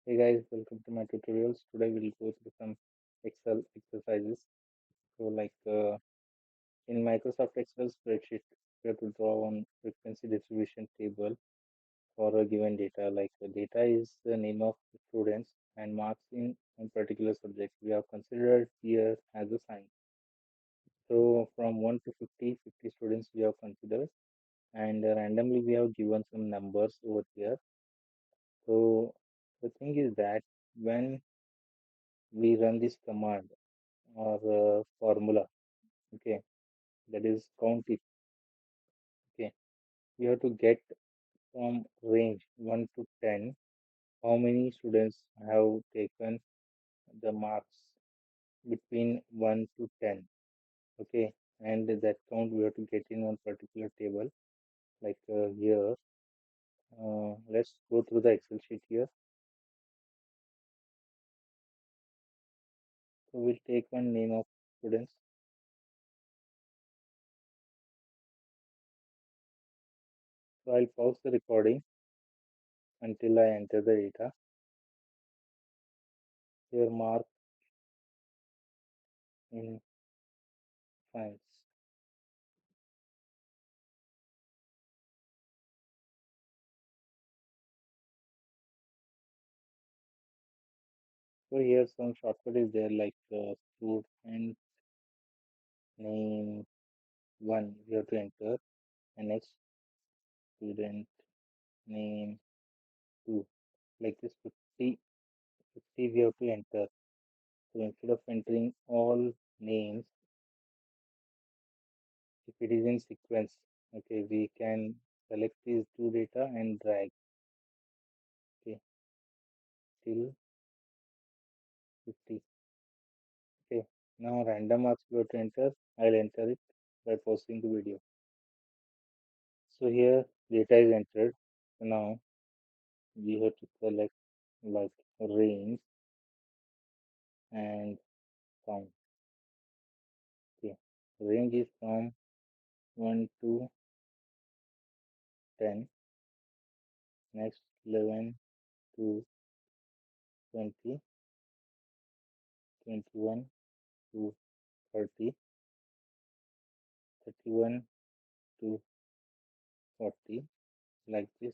Hey guys, welcome to my tutorials. Today we'll go through some Excel exercises. In Microsoft Excel spreadsheet, we have to draw one frequency distribution table for a given data. Data is the name of the students and marks in one particular subject. We have considered here as a sign. So from 1 to 50, 50 students we have considered, and randomly we have given some numbers over here. So the thing is that when we run this command or formula, okay, that is COUNTIFS, okay, we have to get from range 1 to 10 how many students have taken the marks between 1 to 10, okay, and that count we have to get in one particular table here. Let's go through the Excel sheet here. So we'll take one name of students. So I'll pause the recording until I enter the data. Here mark in files. So here some shortcut is there student name 1 we have to enter, and next student name 2, like this 50 we have to enter. So instead of entering all names, if it is in sequence, okay, we can select these two data and drag, okay, till 50. Okay, now random marks we have to enter. I'll enter it by pausing the video. So here data is entered. So now we have to select like range and count. Okay, range is from 1 to 10, next 11 to 20, 21 to 30, 31 to 40, like this.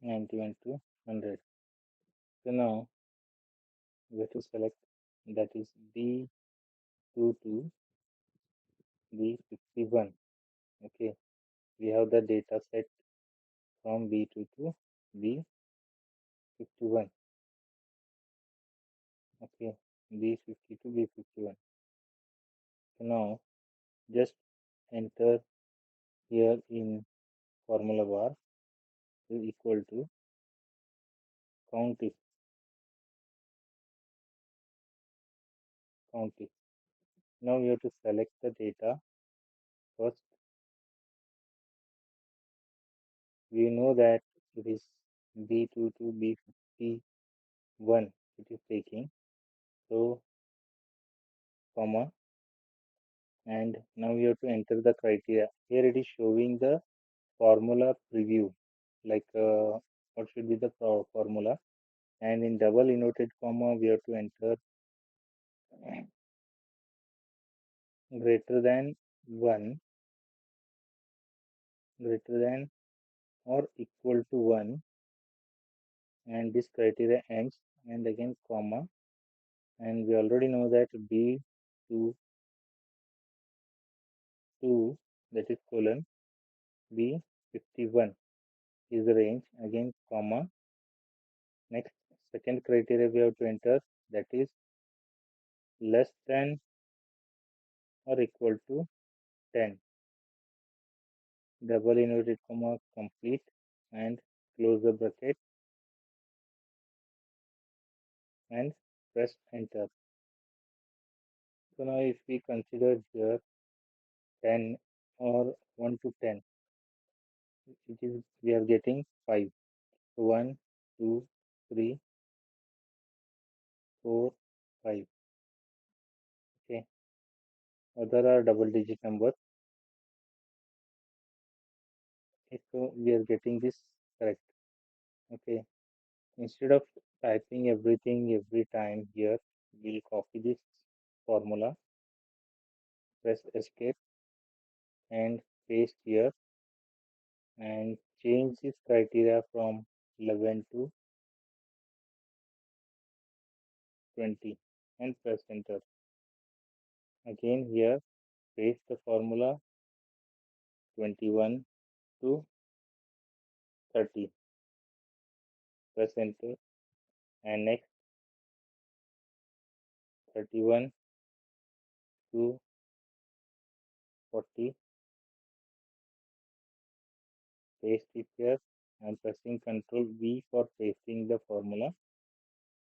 Ninety one to 100. So now we have to select, that is B2 to B51. Okay, we have the data set from B2 to B51. Okay, B50 to B51. So now just enter here in formula bar is equal to COUNTIFS. COUNTIFS. Now we have to select the data first. We know that it is B2 to B51 it is taking. So comma, and now we have to enter the criteria. Here it is showing the formula preview, what should be the formula, and in double inverted comma we have to enter greater than 1, greater than or equal to 1, and this criteria ends, and again comma, and we already know that B2 that is colon B51 is the range, again comma, next second criteria we have to enter, that is less than or equal to 10, double inverted comma, complete, and close the bracket. and press enter. So now if we consider here 10 or 1 to 10, it is we are getting 5. So 1, 2, 3, 4, 5. Okay. Other are double digit numbers. Okay, so we are getting this correct. Okay. Instead of typing everything every time here, we'll copy this formula, press escape and paste here and change this criteria from 11 to 20 and press enter. Again here, paste the formula 21 to 30, press enter and next 31 to 40, paste it here. I'm pressing Ctrl V for pasting the formula.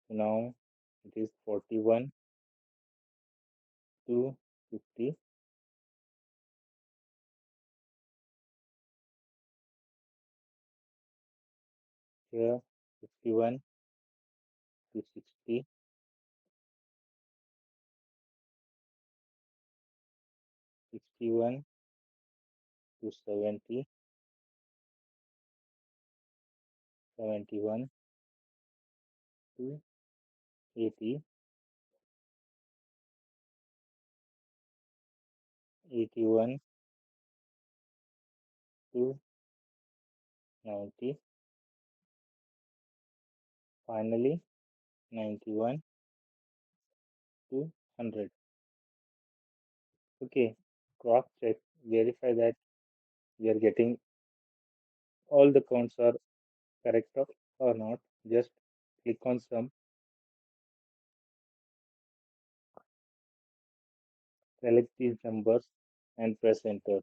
So now it is 41 to 50. Here 51 to 60, 61 to 70, 71 to 80, 81 to 90, finally 91 to 100. Okay, cross check, verify that we are getting all the counts are correct or not. Just click on sum, select these numbers and press enter.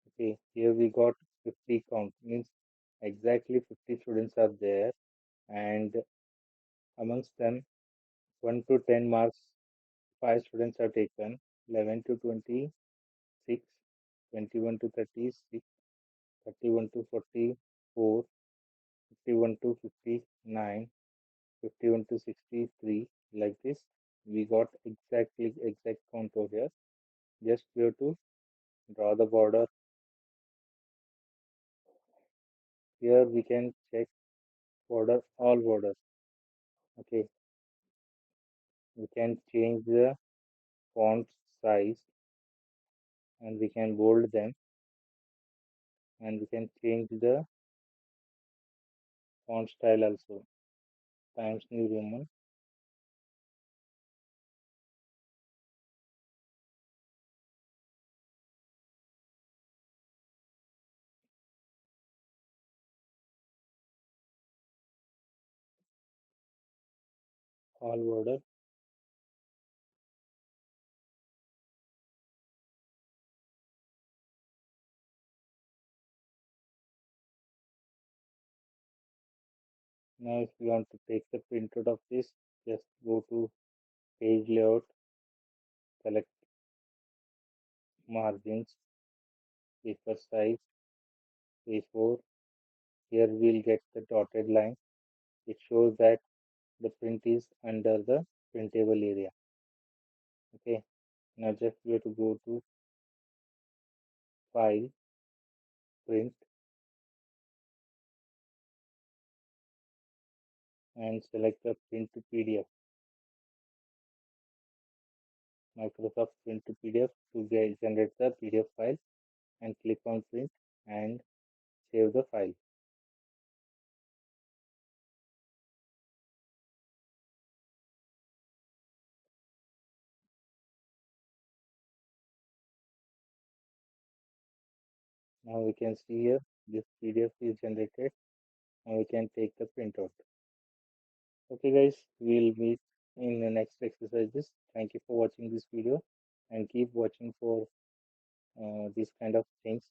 Okay, here we got 50 count, means exactly 50 students are there, and amongst them 1 to 10 marks, 5 students are taken, 11 to 26, 21 to 36, 31 to 44, 51 to 59, 51 to 63, like this. We got exact count over here. Just we have to draw the border. Here we can check border, all borders. Okay, we can change the font size and we can bold them and we can change the font style also. Times New Roman. All border. Now if you want to take the printout of this, just go to page layout, select margins, paper size, A4. Here we'll get the dotted line. It shows that the print is under the printable area. Okay. Now just we have to go to file, print and select the print to PDF. Microsoft Print to PDF to generate the PDF file and click on print and save the file. Now we can see here this PDF is generated and we can take the printout. Okay guys, we'll meet in the next exercises. Thank you for watching this video and keep watching for these kind of things,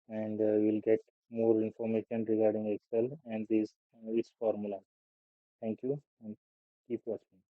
and we'll get more information regarding Excel and this its formula. Thank you. And Keep watching.